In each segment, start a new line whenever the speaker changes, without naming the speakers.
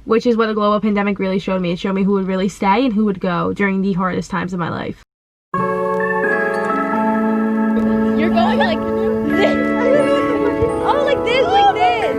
which is what the global pandemic really showed me. It showed me who would really stay and who would go during the hardest times of my life.
You're going like this. Oh, like this, like this.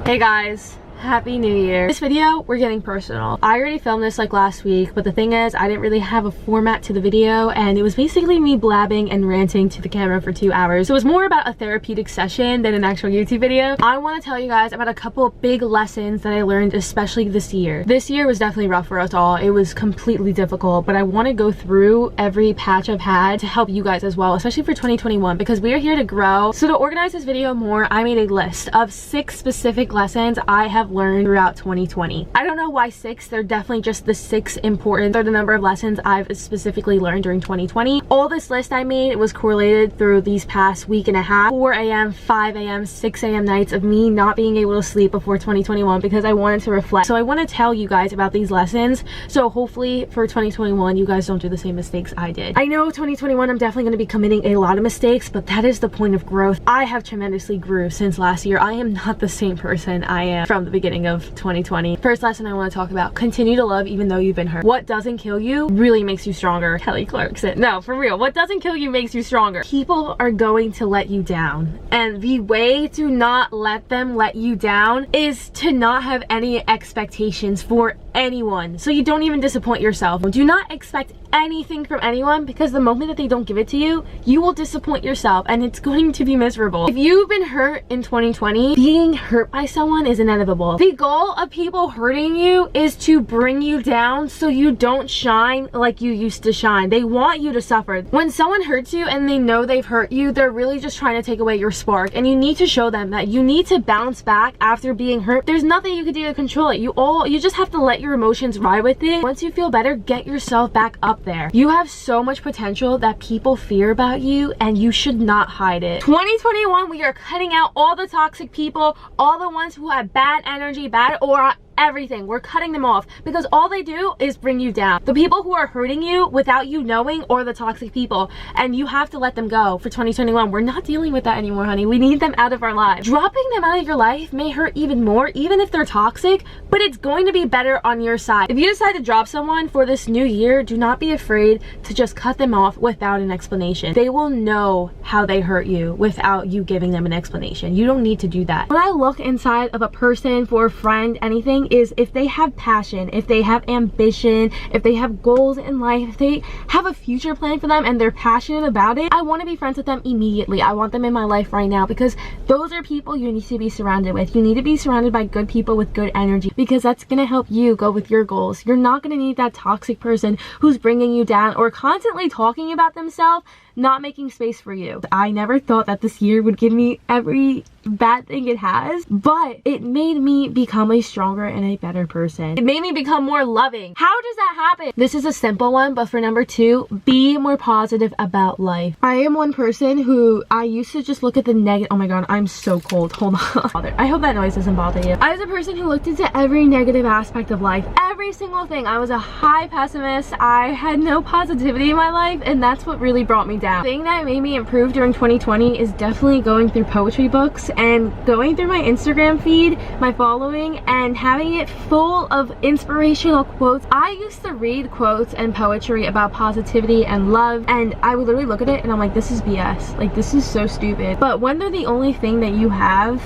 Hey guys, Happy New Year. This video, we're getting personal. I already filmed this like last week, but the thing is, I didn't really have a format to the video, and it was basically me blabbing and ranting to the camera for 2 hours. So it was more about a therapeutic session than an actual YouTube video. I want to tell you guys about a couple of big lessons that I learned, especially this year. This year was definitely rough for us all. It was completely difficult, but I want to go through every patch I've had to help you guys as well, especially for 2021, because we are here to grow. So to organize this video more, I made a list of 6 specific lessons I have learned throughout 2020. I don't know why 6, they're definitely just the 6 important, they're the number of lessons I've specifically learned during 2020. All this list I made was correlated through these past week and a half, 4 a.m., 5 a.m., 6 a.m. nights of me not being able to sleep before 2021 because I wanted to reflect. So I want to tell you guys about these lessons, so hopefully for 2021 you guys don't do the same mistakes I did. I know 2021 I'm definitely going to be committing a lot of mistakes, but that is the point of growth. I have tremendously grew since last year. I am not the same person I am from the beginning of 2020. First lesson I want to talk about: continue to love even though you've been hurt. What doesn't kill you really makes you stronger. Kelly Clarkson. No, for real. What doesn't kill you makes you stronger. People are going to let you down, and the way to not let them let you down is to not have any expectations for anyone, so you don't even disappoint yourself. Do not expect anything from anyone, because the moment that they don't give it to you, you will disappoint yourself and it's going to be miserable. If you've been hurt in 2020, being hurt by someone is inevitable. The goal of people hurting you is to bring you down so you don't shine like you used to shine. They want you to suffer. When someone hurts you and they know they've hurt you, they're really just trying to take away your spark, and you need to show them that you need to bounce back after being hurt. There's nothing you can do to control it. You just have to let your emotions ride with it. Once you feel better, get yourself back up there. You have so much potential that people fear about you, and you should not hide it. 2021, we are cutting out all the toxic people, all the ones who have bad energy, bad aura, everything. We're cutting them off because all they do is bring you down. The people who are hurting you without you knowing are the toxic people, and you have to let them go. For 2021, we're not dealing with that anymore, honey. We need them out of our lives. Dropping them out of your life may hurt even more, even if they're toxic, but it's going to be better on your side. If you decide to drop someone for this new year, do not be afraid to just cut them off without an explanation. They will know how they hurt you without you giving them an explanation. You don't need to do that. When I look inside of a person, for a friend, anything, is if they have passion, if they have ambition, if they have goals in life, if they have a future plan for them and they're passionate about it, I want to be friends with them immediately. I want them in my life right now, because those are people you need to be surrounded with. You need to be surrounded by good people with good energy, because that's going to help you go with your goals. You're not going to need that toxic person who's bringing you down or constantly talking about themselves, not making space for you. I never thought that this year would give me every bad thing it has, but it made me become a stronger and a better person. It made me become more loving. How does that happen? This is a simple one, but for number 2, be more positive about life. I am one person who I used to just look at the negative. Oh my god, I'm so cold. Hold on. I hope that noise doesn't bother you. I was a person who looked into every negative aspect of life, every single thing. I was a high pessimist. I had no positivity in my life, and that's what really brought me down. The thing that made me improve during 2020 is definitely going through poetry books and going through my Instagram feed, my following, and having it full of inspirational quotes. I used to read quotes and poetry about positivity and love, and I would literally look at it and I'm like, this is BS. Like, this is so stupid. But when they're the only thing that you have,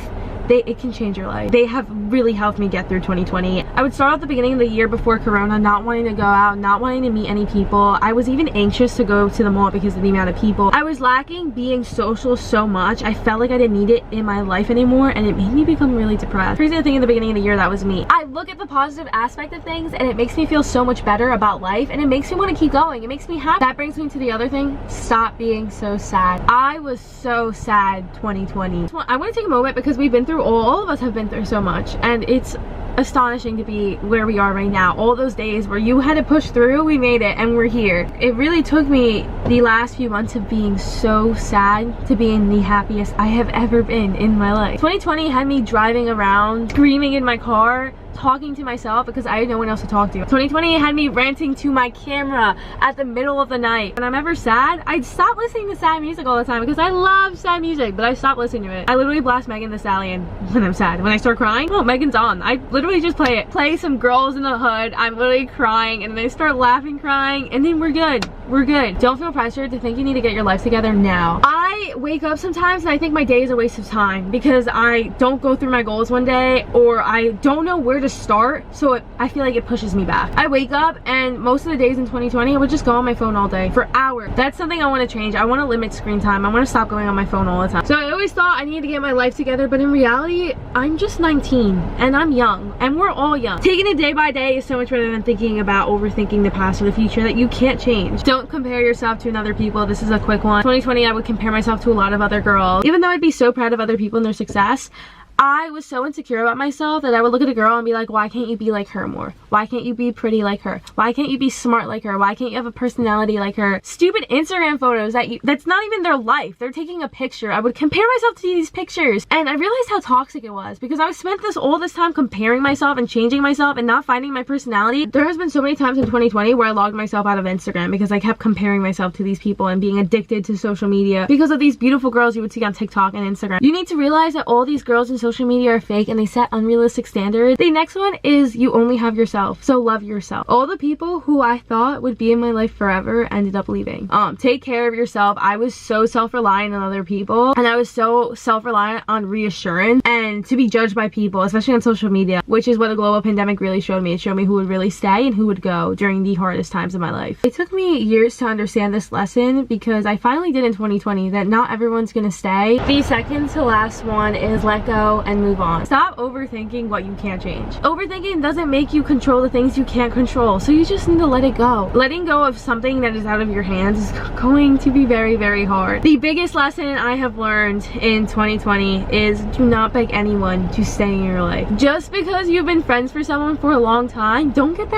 it can change your life. They have really helped me get through 2020. I would start off the beginning of the year before Corona not wanting to go out, not wanting to meet any people. I was even anxious to go to the mall because of the amount of people. I was lacking being social so much. I felt like I didn't need it in my life anymore, and it made me become really depressed. Crazy thing at the beginning of the year, that was me. I look at the positive aspect of things, and it makes me feel so much better about life, and it makes me want to keep going. It makes me happy. That brings me to the other thing: stop being so sad. I was so sad 2020. I want to take a moment because we've been through all of us have been through so much, and it's astonishing to be where we are right now. All those days where you had to push through, we made it, and we're here. It really took me the last few months of being so sad to being the happiest I have ever been in my life. 2020 had me driving around, screaming in my car, talking to myself because I had no one else to talk to. 2020 had me ranting to my camera at the middle of the night. When I'm ever sad, I'd stop listening to sad music all the time because I love sad music, but I stopped listening to it. I literally blast Megan Thee Stallion when I'm sad. When I start crying, oh, Megan's on. I literally just play it. Play some Girls in the Hood. I'm literally crying, and then I start laughing, crying, and then we're good. We're good. Don't feel pressured to think you need to get your life together now. I wake up sometimes and I think my day is a waste of time because I don't go through my goals one day, or I don't know where to start, so I feel like it pushes me back. I wake up and most of the days in 2020 I would just go on my phone all day for hours. That's something I want to change. I want to limit screen time. I want to stop going on my phone all the time. So I always thought I needed to get my life together, but in reality I'm just 19 and I'm young, and we're all young. Taking it day by day is so much better than thinking about overthinking the past or the future that you can't change. Don't compare yourself to another people. This is a quick one. 2020 I would compare myself to a lot of other girls. Even though I'd be so proud of other people and their success, I was so insecure about myself that I would look at a girl and be like, why can't you be like her more? Why can't you be pretty like her? Why can't you be smart like her? Why can't you have a personality like her? Stupid Instagram photos that's not even their life. They're taking a picture. I would compare myself to these pictures, and I realized how toxic it was because I spent all this time comparing myself and changing myself and not finding my personality. There has been so many times in 2020 where I logged myself out of Instagram because I kept comparing myself to these people and being addicted to social media because of these beautiful girls you would see on TikTok and Instagram. You need to realize that all these girls in social media are fake and they set unrealistic standards. The next one is you only have yourself, so love yourself. All the people who I thought would be in my life forever ended up leaving. Take care of yourself. I was so self-reliant on other people, and I was so self-reliant on reassurance and to be judged by people, especially on social media, which is what the global pandemic really showed me. It showed me who would really stay and who would go during the hardest times of my life. It took me years to understand this lesson because I finally did in 2020 that not everyone's gonna stay. The second to last one is let go and move on. Stop overthinking what you can't change. Overthinking doesn't make you control the things you can't control, so you just need to let it go. Letting go of something that is out of your hands is going to be very, very hard. The biggest lesson I have learned in 2020 is do not beg anyone to stay in your life. Just because you've been friends for someone for a long time, don't let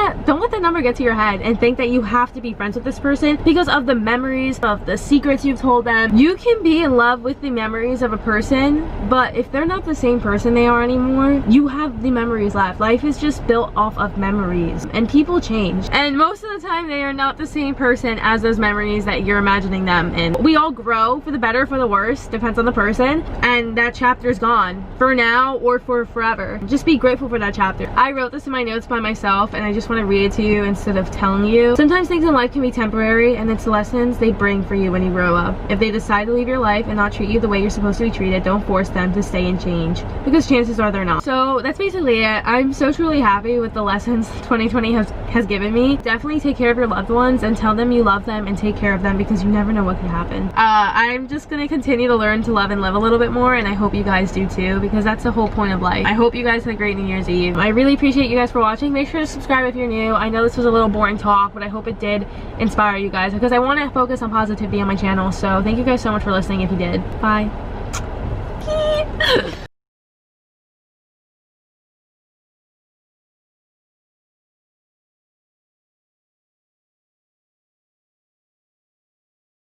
that number get to your head and think that you have to be friends with this person because of the memories, of the secrets you've told them. You can be in love with the memories of a person, but if they're not the same person they are anymore, you have the memories left. Life is just built off of memories, and people change, and most of the time they are not the same person as those memories that you're imagining them in. We all grow, for the better, for the worse, depends on the person, and that chapter's gone for now or for forever. Just be grateful for that chapter. I wrote this in my notes by myself, and I just want to read it to you instead of telling you. Sometimes things in life can be temporary, and it's the lessons they bring for you when you grow up. If they decide to leave your life and not treat you the way you're supposed to be treated, don't force them to stay and change, because chances are they're not. So that's basically it. I'm so truly happy with the lessons 2020 has given me. Definitely take care of your loved ones and tell them you love them and take care of them because you never know what could happen. I'm just gonna continue to learn to love and live a little bit more, and I hope you guys do too, because that's the whole point of life. I hope you guys had a great New Year's Eve. I really appreciate you guys for watching. Make sure to subscribe if you're new. I know this was a little boring talk, but I hope it did inspire you guys because I want to focus on positivity on my channel. So thank you guys so much for listening if you did. Bye.